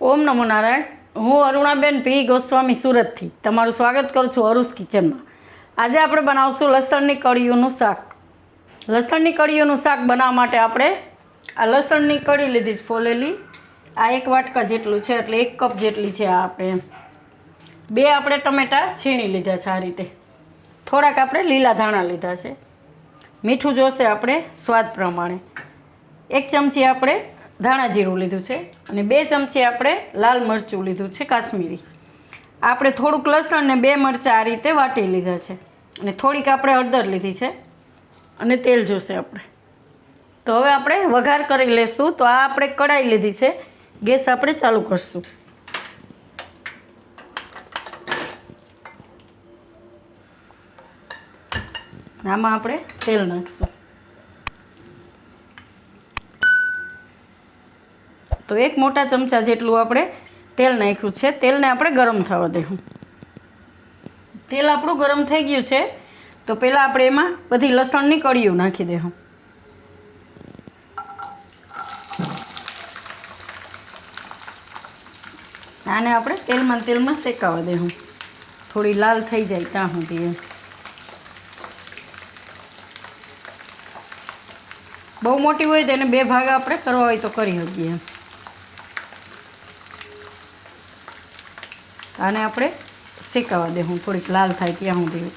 ઓમ નમો નારાયણ. હું અરુણાબેન પી ગોસ્વામી સુરતથી તમારું સ્વાગત કરું છું અરુસ કિચનમાં. આજે આપણે બનાવશું લસણની કળીઓનું શાક. લસણની કળીઓનું શાક બનાવવા માટે આપણે આ લસણની કળી લીધી છે ફોલેલી. આ 1 વાટકા જેટલું છે એટલે 1 કપ જેટલી છે. આ આપણે 2 આપણે ટમેટાં છીણી લીધા છે આ રીતે. થોડાક આપણે લીલા ધાણા લીધા છે. મીઠું જોશે આપણે સ્વાદ પ્રમાણે. 1 ચમચી આપણે ધાણા જીરું લીધું છે અને 2 ચમચી આપણે લાલ મરચું લીધું છે કાશ્મીરી. આપણે થોડુંક લસણ ને 2 મરચાં આ રીતે વાટી લીધા છે અને થોડીક આપણે હળદર લીધી છે અને તેલ જોશે આપણે. તો હવે આપણે વઘાર કરી લેશું. તો આ આપણે કઢાઈ લીધી છે. ગેસ આપણે ચાલુ કરશું. આમાં આપણે તેલ નાખશું. તો 1 મોટા ચમચા જેટલું આપણે તેલ નાખ્યું છે. તેલને આપણે ગરમ થવા દેવું. તેલ આપણું ગરમ થઈ ગયું છે તો પહેલાં આપણે એમાં બધી લસણની કળીઓ નાખી દેવું. આને આપણે તેલમાં શેકાવા દેવું. થોડી લાલ થઈ જાય ત્યાં સુધી. બહુ મોટી હોય તો એને 2 ભાગ આપણે કરવા હોય તો કરી શકીએ. આને આપણે શેકાવા દેવું થોડીક લાલ થાય ત્યાં સુધી.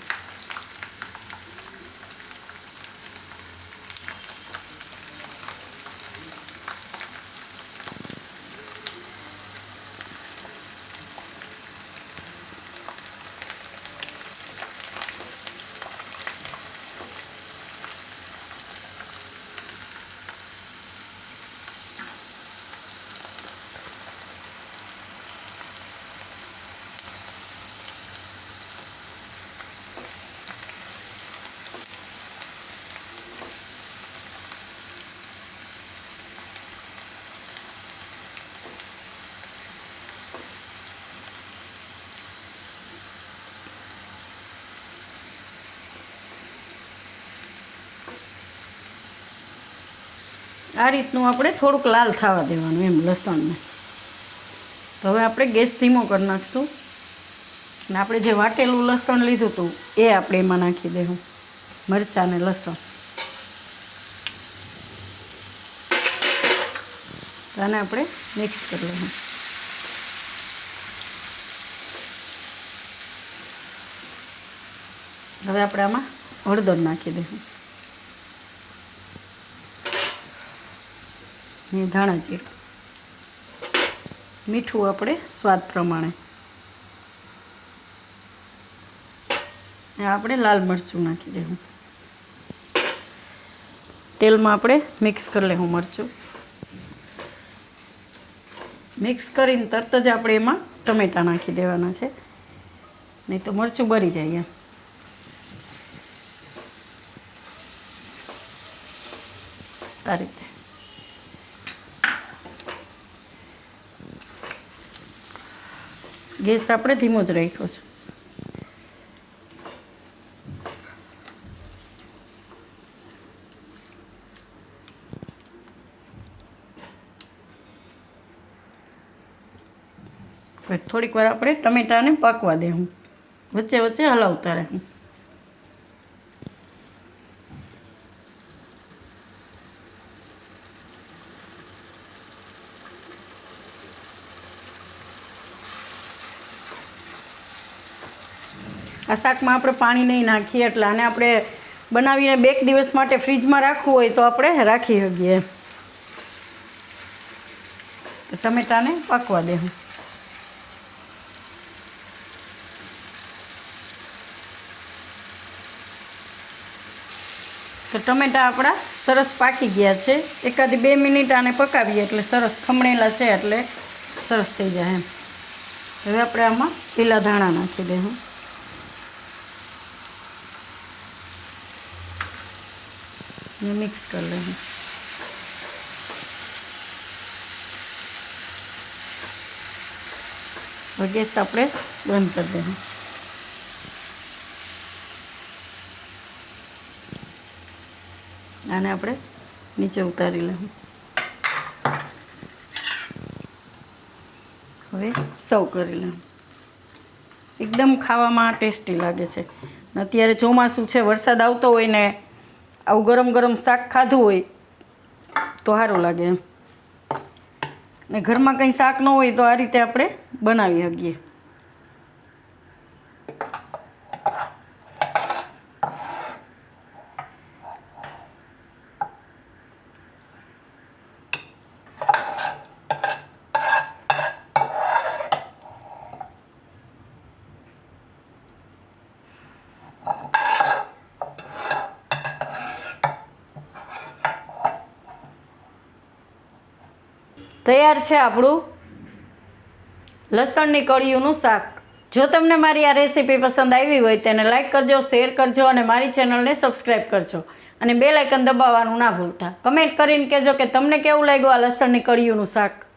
આ રીતનું આપણે થોડુંક લાલ થવા દેવાનું એમ લસણને. તો હવે આપણે ગેસ ધીમો કરી નાખશું અને આપણે જે વાટેલું લસણ લીધું હતું એ આપણે એમાં નાખી દેવું. મરચાં ને લસણ આને આપણે મિક્સ કરી લેવું. હવે આપણે આમાં હળદર નાખી દેવું ને ધાણા જીરું. મીઠું આપણે સ્વાદ પ્રમાણે. આપણે લાલ મરચું નાખી દેવું. તેલમાં આપણે મિક્સ કરી લેવું મરચું. મિક્સ કરીને તરત જ આપણે એમાં ટમેટાં નાખી દેવાના છે, નહીં તો મરચું બળી જાય. આ રીતે ગેસ આપણે ધીમો જ રાખ્યો છે. થોડીક વાર આપણે ટમેટાને પાકવા દેવું. વચ્ચે વચ્ચે હલાવતા રહેવું. આ શાકમાં આપણે પાણી નહીં નાખીએ એટલે આને આપણે બનાવીને 2 દિવસ માટે ફ્રીજમાં રાખવું હોય તો આપણે રાખી શકીએ. તો ટમેટાને પાકવા દેવું. તો ટમેટા આપણા સરસ પાકી ગયા છે. 1-2 મિનિટ આને પકાવીએ એટલે સરસ ખમણેલા છે એટલે સરસ થઈ જાય એમ. હવે આપણે આમાં લીલા ધાણા નાખી દેવું. મિક્સ કરી લેવું. હવે ગેસ આપણે બંધ કરી દેવું. આને આપણે નીચે ઉતારી લેવું. હવે સર્વ કરી લઉં. એકદમ ખાવામાં ટેસ્ટી લાગે છે. અત્યારે ચોમાસું છે, વરસાદ આવતો હોય ને આવું ગરમ ગરમ શાક ખાધું હોય તો સારું લાગે એમ. ને ઘરમાં કંઈ શાક ન હોય તો આ રીતે આપણે બનાવી શકીએ. તૈયાર છે આપણું લસણની કળીઓનું શાક. જો તમને મારી આ રેસીપી પસંદ આવી હોય તેને લાઈક કરજો, શેર કરજો અને મારી ચેનલને સબસ્ક્રાઈબ કરજો અને બેલ આઇકન દબાવવાનું ના ભૂલતા. કમેન્ટ કરીને કહેજો કે તમને કેવું લાગ્યું આ લસણની કળીઓનું શાક.